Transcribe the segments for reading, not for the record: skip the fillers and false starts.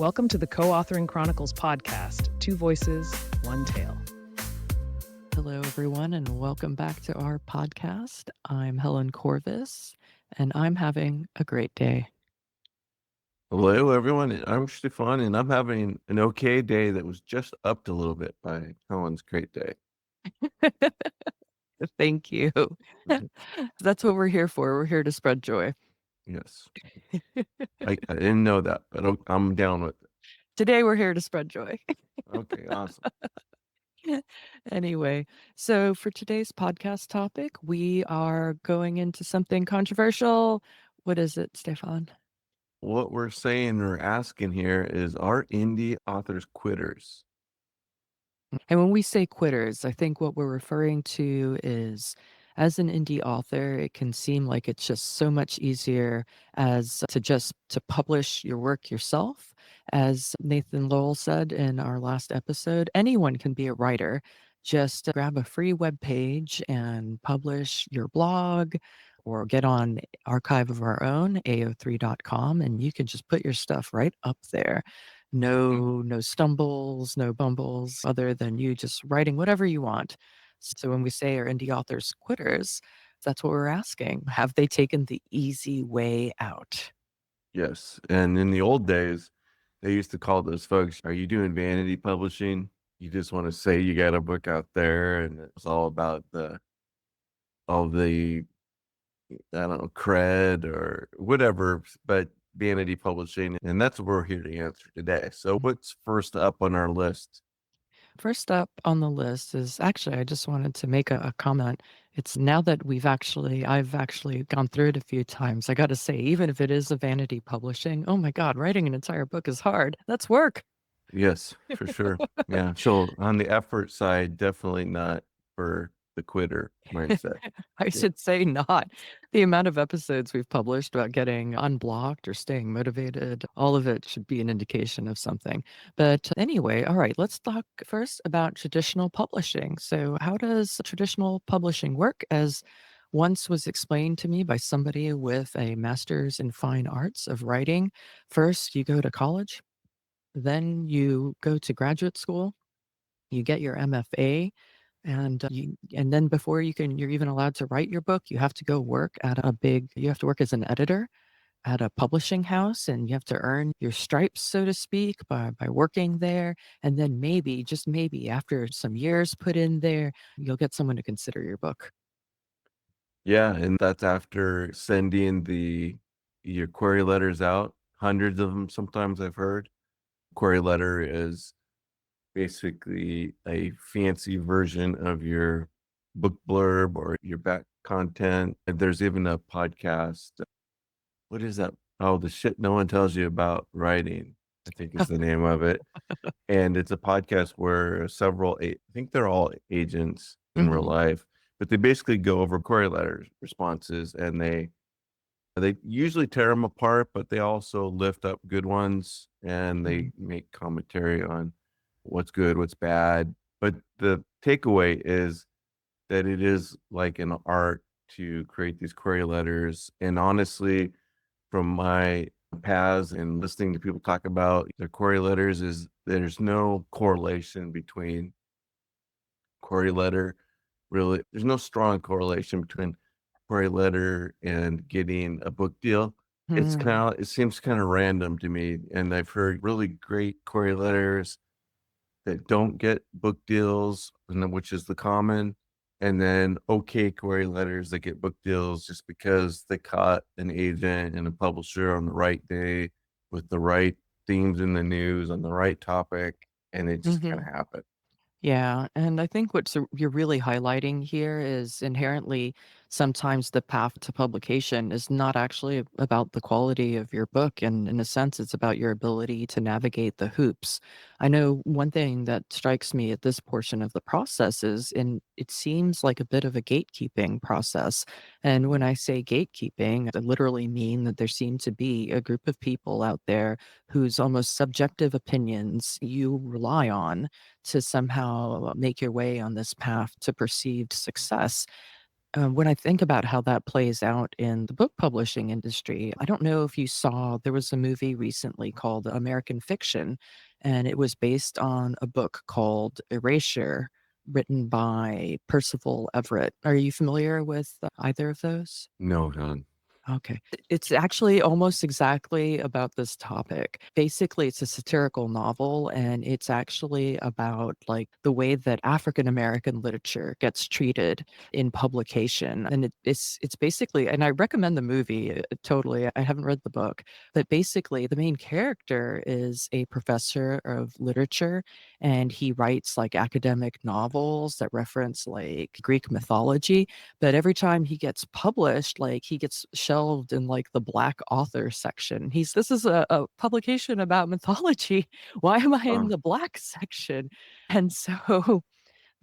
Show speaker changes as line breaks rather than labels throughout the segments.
Welcome to the Co-authoring Chronicles Podcast. 2 voices, 1 tale.
Hello, everyone, and welcome back to our podcast. I'm Helen Corvis, and I'm having a great day.
Hello, everyone. I'm Steaphan, and I'm having an okay day that was just upped a little bit by Helen's great day.
Thank you. That's what we're here for. We're here to spread joy.
Yes. I didn't know that, but I'm down with it.
Today, we're here to spread joy.
Okay, awesome.
Anyway, so for today's podcast topic, we are going into something controversial. What is it, Steaphan?
What we're saying or asking here is, are indie authors quitters?
And when we say quitters, I think what we're referring to is, as an indie author, it can seem like it's just so much easier as to publish your work yourself. As Nathan Lowell said in our last episode, anyone can be a writer. Just grab a free web page and publish your blog or get on Archive of Our Own, AO3.com, and you can just put your stuff right up there. No stumbles, no bumbles, other than you just writing whatever you want. So when we say are indie authors quitters, that's what we're asking. Have they taken the easy way out?
Yes. And in the old days, they used to call those folks, are you doing vanity publishing? You just want to say you got a book out there, and it's all about all the I don't know, cred or whatever, but vanity publishing. And that's what we're here to answer today. So what's first up on our list?
First up on the list is actually, I just wanted to make a comment. It's now that I've actually gone through it a few times. I got to say, even if it is a vanity publishing, oh my God, writing an entire book is hard. That's work.
Yes, for sure. Yeah. So on the effort side, definitely not for the quitter mindset.
I should say not. The amount of episodes we've published about getting unblocked or staying motivated, all of it should be an indication of something. But anyway, all right, let's talk first about traditional publishing. So, how does traditional publishing work? As once was explained to me by somebody with a master's in fine arts of writing, first you go to college, then you go to graduate school, you get your MFA, and then before you're even allowed to write your book, you have to go work you have to work as an editor at a publishing house, and you have to earn your stripes, so to speak, by working there. And then maybe, just maybe, after some years put in there, you'll get someone to consider your book.
Yeah. And that's after sending your query letters out, hundreds of them. Sometimes I've heard query letter is basically a fancy version of your book blurb or your back content. And there's even a podcast. What is that? Oh, the shit no one tells you about writing, I think is the name of it. And it's a podcast where I think they're all agents in real life, but they basically go over query letters, responses, and they usually tear them apart, but they also lift up good ones and they make commentary on what's good, what's bad. But the takeaway is that it is like an art to create these query letters. And honestly, from my paths and listening to people talk about their query letters, is there's no correlation between query letter. Really, there's no strong correlation between query letter and getting a book deal. It seems kind of random to me. And I've heard really great query letters that don't get book deals, which is the common, and then okay query letters that get book deals just because they caught an agent and a publisher on the right day with the right themes in the news on the right topic, and it just kind of happened.
Yeah, and I think you're really highlighting here is inherently sometimes the path to publication is not actually about the quality of your book. And in a sense, it's about your ability to navigate the hoops. I know one thing that strikes me at this portion of the process it seems like a bit of a gatekeeping process. And when I say gatekeeping, I literally mean that there seem to be a group of people out there whose almost subjective opinions you rely on to somehow make your way on this path to perceived success. When I think about how that plays out in the book publishing industry, I don't know if you saw, there was a movie recently called American Fiction, and it was based on a book called Erasure, written by Percival Everett. Are you familiar with either of those?
No, Helen.
Okay. It's actually almost exactly about this topic. Basically, it's a satirical novel, and it's actually about like the way that African American literature gets treated in publication. And it's basically, and I recommend the movie totally. I haven't read the book, but basically, the main character is a professor of literature, and he writes like academic novels that reference like Greek mythology, but every time he gets published, like he gets shelved in like the black author section. This is a publication about mythology. Why am I in
Oh,
the black section? And so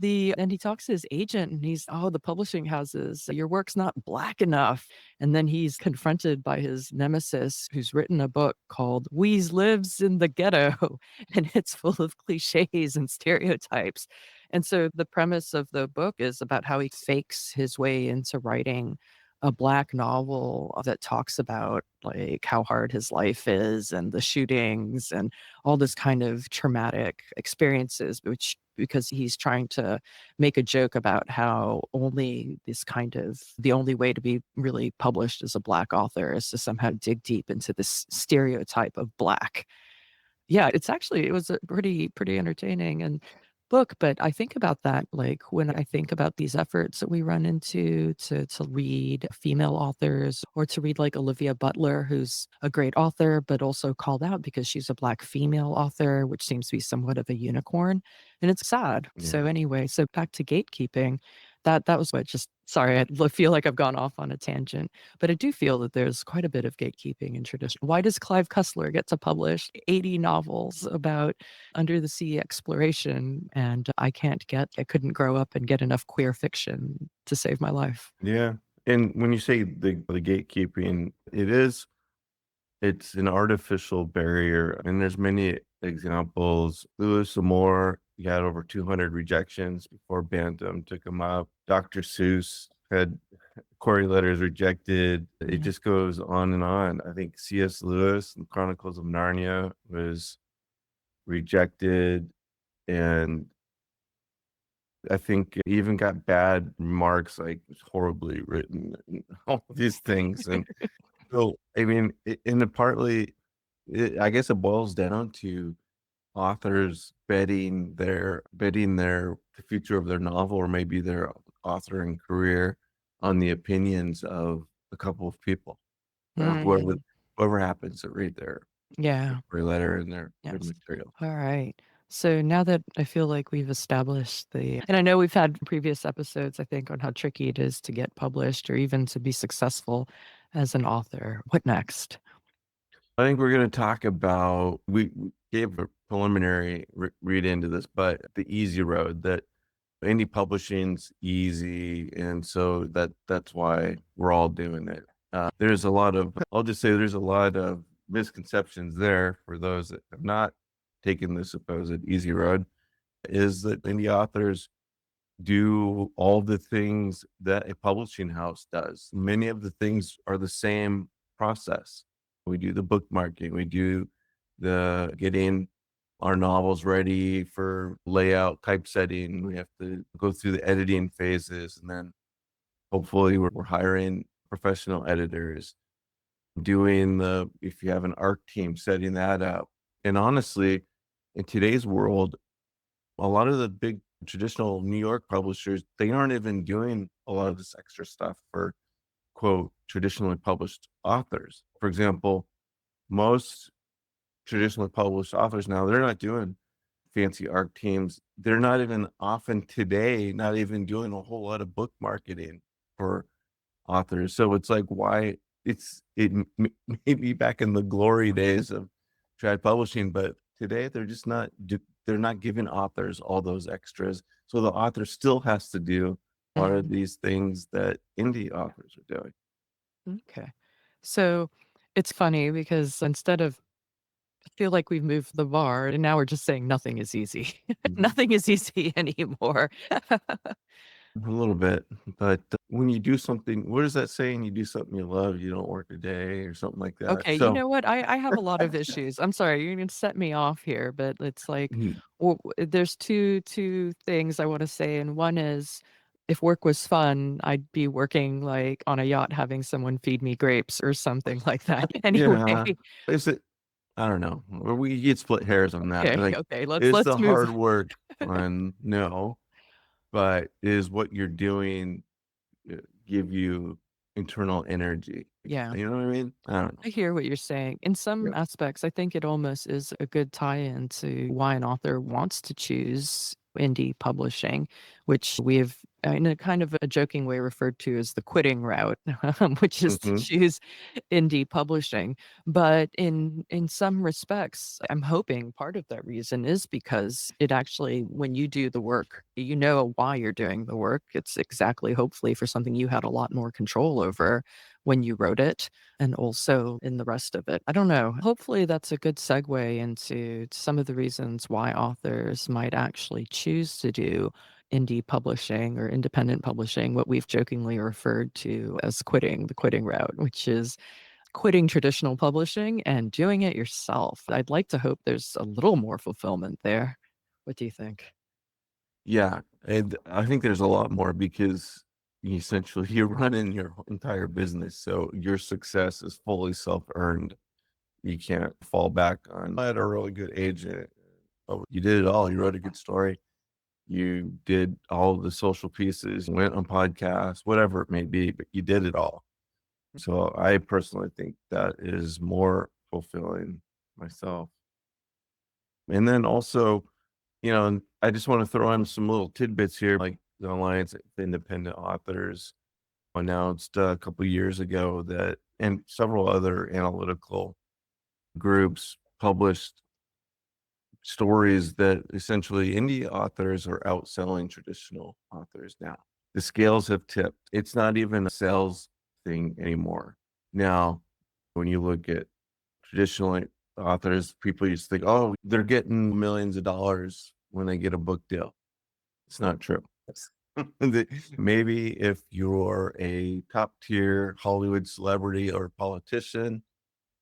and he talks to his agent and oh, the publishing houses, your work's not black enough. And then he's confronted by his nemesis who's written a book called Weeze Lives in the Ghetto, and it's full of cliches and stereotypes. And so the premise of the book is about how he fakes his way into writing a black novel that talks about like how hard his life is and the shootings and all this kind of traumatic experiences, which because he's trying to make a joke about how the only way to be really published as a black author is to somehow dig deep into this stereotype of black. Yeah, it was a pretty entertaining and book, but I think about that, like, when I think about these efforts that we run into to read female authors or to read, like, Olivia Butler, who's a great author, but also called out because she's a Black female author, which seems to be somewhat of a unicorn, and it's sad. So
yeah.
anyway, so back to gatekeeping, that was what just sorry, feel like I've gone off on a tangent. But I do feel that there's quite a bit of gatekeeping in tradition. Why does Clive Cussler get to publish 80 novels about under the sea exploration and I couldn't grow up and get enough queer fiction to save my life?
Yeah. And when you say the gatekeeping, it's an artificial barrier. And there's many examples. Lewis Moore, he had over 200 rejections before Bantam took him up. Dr. Seuss had query letters rejected. It
Yeah.
just goes on and on. I think C.S. Lewis in Chronicles of Narnia was rejected. And I think it even got bad remarks like it's horribly written and all these things. And so, I mean, I guess it boils down to authors betting the future of their novel or maybe their authoring career on the opinions of a couple of people,
Mm,
whoever happens to read
yeah.
their letter and their
Yes.
material.
All right. So now that I feel like we've established and I know we've had previous episodes, I think, on how tricky it is to get published or even to be successful as an author. What next?
I think we're going to talk about, we gave a preliminary read into this, but the easy road, that indie publishing's easy. And so that's why we're all doing it. I'll just say there's a lot of misconceptions there for those that have not taken the supposed easy road, is that indie authors do all the things that a publishing house does. Many of the things are the same process. We do the bookmarking, we do the getting our novels ready for layout, typesetting. We have to go through the editing phases, and then hopefully we're hiring professional editors, if you have an art team, setting that up. And honestly, in today's world, a lot of the big traditional New York publishers, they aren't even doing a lot of this extra stuff for quote traditionally published authors. For example, most traditionally published authors now, they're not doing fancy art teams. They're not even often today, not even doing a whole lot of book marketing for authors. So it's like, why maybe back in the glory days of trad publishing, but today they're not giving authors all those extras. So the author still has to do a lot of
Mhm.
these things that indie authors are doing.
Okay. So it's funny because I feel like we've moved the bar and now we're just saying nothing is easy.
Mhm.
Nothing is easy anymore.
A little bit, but when you do something, what is that saying? You do something you love, you don't work a day or something like that.
Okay, you
So
know what? I have a lot of issues. I'm sorry, you're gonna set me off here, but it's like,
mhm,
well, there's two things I want to say, and one is, if work was fun, I'd be working like on a yacht, having someone feed me grapes or something like that. Anyway,
yeah, is it? I don't know. We get split hairs on that.
okay,
Like,
okay, let's
is
let's
the
move.
hard work fun? No, but is what you're doing give you internal energy?
Yeah.
You know what I mean? I don't know.
I hear what you're saying. In some
Yeah.
aspects, I think it almost is a good tie-in to why an author wants to choose indie publishing, which we've, in a kind of a joking way, referred to as the quitting route, which is to
Hmm.
choose indie publishing. But in some respects, I'm hoping part of that reason is because it actually, when you do the work, you know why you're doing the work. It's exactly, hopefully, for something you had a lot more control over when you wrote it, and also in the rest of it. I don't know. Hopefully, that's a good segue into some of the reasons why authors might actually choose to do indie publishing or independent publishing, what we've jokingly referred to as quitting, the quitting route, which is quitting traditional publishing and doing it yourself. I'd like to hope there's a little more fulfillment there. What do you think?
Yeah, and I think there's a lot more because essentially you're running your entire business, so your success is fully self-earned. You can't fall back on, I had a really good agent. Oh, you did it all. You wrote a good story. You did all the social pieces, went on podcasts, whatever it may be, but you did it all. So I personally think that is more fulfilling myself. And then also, and I just want to throw in some little tidbits here, like the Alliance of Independent Authors announced a couple years ago that, and several other analytical groups published stories that essentially indie authors are outselling traditional authors now. The scales have tipped. It's not even a sales thing anymore. Now, when you look at traditional authors, people used to think, oh, they're getting millions of dollars when they get a book deal. It's not true. Maybe if you're a top tier Hollywood celebrity or politician,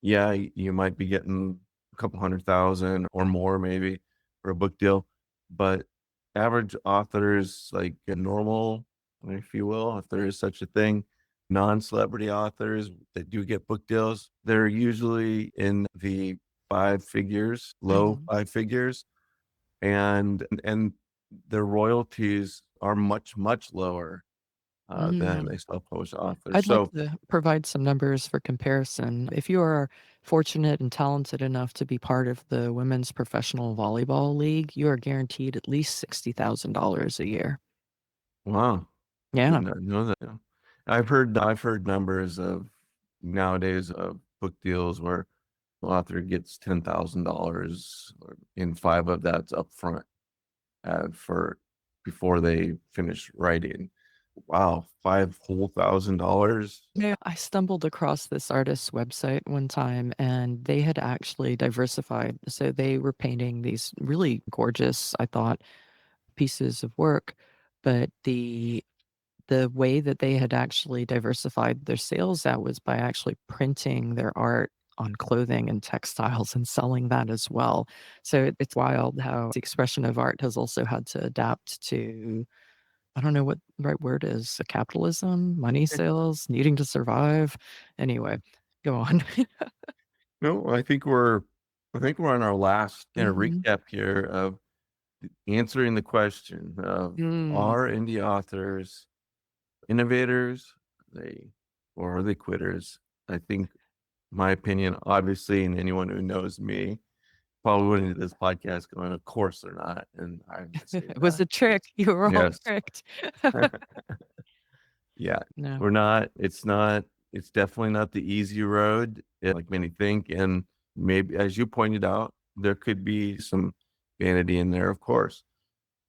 yeah, you might be getting a couple 100,000 or more maybe for a book deal. But average authors, like a normal, if you will, if there is such a thing, non-celebrity authors that do get book deals, they're usually in the five figures, low
Mhm.
five figures, and their royalties are much, much lower than
Mm.
a self-published author.
I'd like
So,
to provide some numbers for comparison. If you are fortunate and talented enough to be part of the Women's Professional Volleyball League, you are guaranteed at least $60,000 a year.
wow. Did
Yeah.
not know that. Yeah. I've heard numbers of nowadays of book deals where the author gets $10,000, and five of that's upfront for before they finish writing. Wow, five whole $1,000.
Yeah, I stumbled across this artist's website one time and they had actually diversified. So they were painting these really gorgeous, I thought, pieces of work, but the way that they had actually diversified their sales out was by actually printing their art on clothing and textiles and selling that as well. So it's wild how the expression of art has also had to adapt to, I don't know what the right word is, capitalism, money sales, needing to survive. Anyway, go on.
No, I think we're on our last kind of
Mhm.
recap here of answering the question of,
Mm.
are indie authors innovators, they or are they quitters? I think my opinion, obviously, and anyone who knows me probably wouldn't do this podcast going, of course they're not. And I would say
It was
that
a trick. You were all
yes.
tricked.
Yeah.
No.
We're not, it's definitely not the easy road, like many think. And maybe as you pointed out, there could be some vanity in there, of course.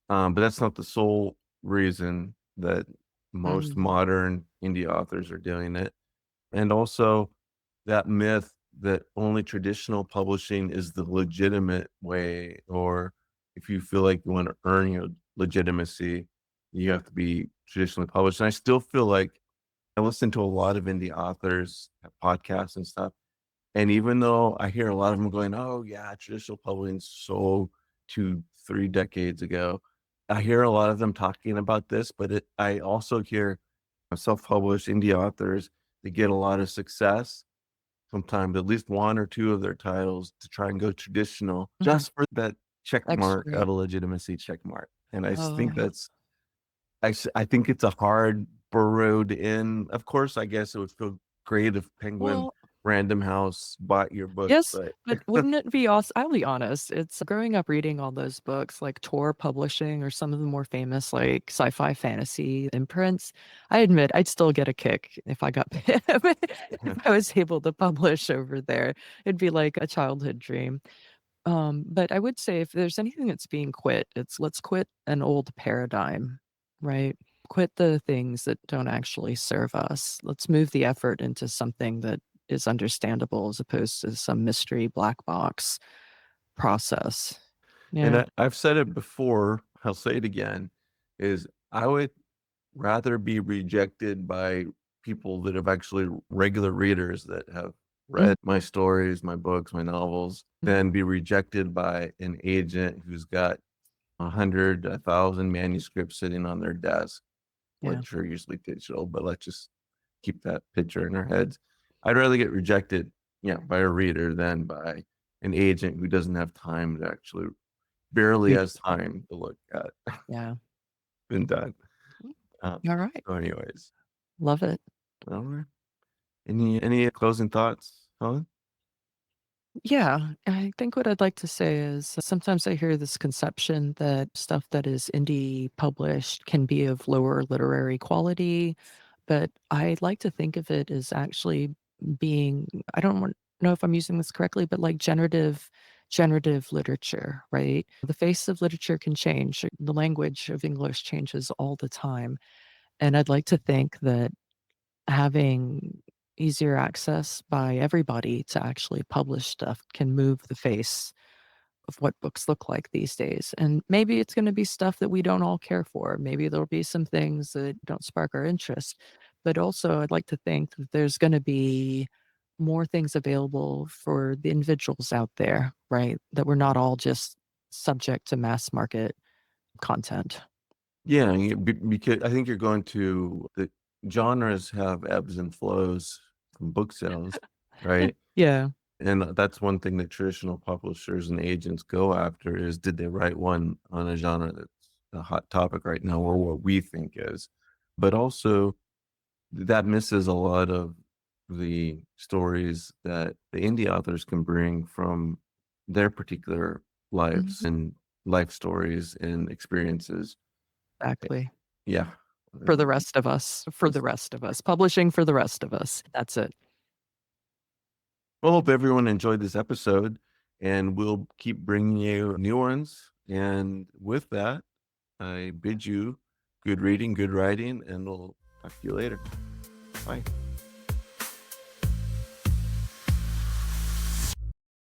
But that's not the sole reason that most
Mm.
modern indie authors are doing it. And also that myth that only traditional publishing is the legitimate way, or if you feel like you want to earn your legitimacy, you have to be traditionally published. And I still feel like I listen to a lot of indie authors podcasts and stuff. And even though I hear a lot of them going, oh yeah, traditional publishing so 2-3 decades ago, I hear a lot of them talking about this, but I also hear self-published indie authors that get a lot of success, sometimes at least one or two of their titles to try and go traditional
Mhm.
just for that check mark
Extra.
out of legitimacy check mark. And I think
Oh,
I think it's a hard burrowed in. Of course, I guess it would feel great if Penguin
well,
Random House bought your book,
yes,
but
but wouldn't it be awesome? I'll be honest, it's growing up reading all those books like Tor Publishing or some of the more famous like sci-fi fantasy imprints. I admit I'd still get a kick if I got if I was able to publish over there. It'd be like a childhood dream. But I would say if there's anything that's being quit, it's let's quit an old paradigm, right? Quit the things that don't actually serve us. Let's move the effort into something that is understandable as opposed to some mystery black box process.
and
Yeah.
I've said it before, I'll say it again, is I would rather be rejected by people that have actually regular readers that have
Mhm.
read my stories, my books, my novels, than be rejected by an agent who's got 100, 1,000 manuscripts sitting on their desk,
Yeah.
which are usually digital, but let's just keep that picture in our heads. I'd rather get rejected, yeah, by a reader than by an agent who doesn't have time to actually barely
Read
has
the book.
time to look at
Yeah.
been done.
Mm.
Um,
All right.
so anyways,
Love it.
all right. Any closing thoughts, Helen?
Yeah, I think what I'd like to say is sometimes I hear this conception that stuff that is indie published can be of lower literary quality, but I like to think of it as actually being, I don't know if I'm using this correctly, but like generative literature, right? The face of literature can change. The language of English changes all the time. And I'd like to think that having easier access by everybody to actually publish stuff can move the face of what books look like these days. And maybe it's going to be stuff that we don't all care for. Maybe there'll be some things that don't spark our interest. But also, I'd like to think that there's going to be more things available for the individuals out there, right? That we're not all just subject to mass market content.
Yeah, because I think you're going to the genres have ebbs and flows from book sales, right?
Yeah,
And that's one thing that traditional publishers and agents go after is did they write one on a genre that's a hot topic right now or what we think is. But also that misses a lot of the stories that the indie authors can bring from their particular lives
mhm,
and life stories and experiences.
exactly.
Yeah.
For the rest of us, publishing for the rest of us. That's it.
Well, hope everyone enjoyed this episode and we'll keep bringing you new ones. And with that, I bid you good reading, good writing, and we'll talk to you later. Bye.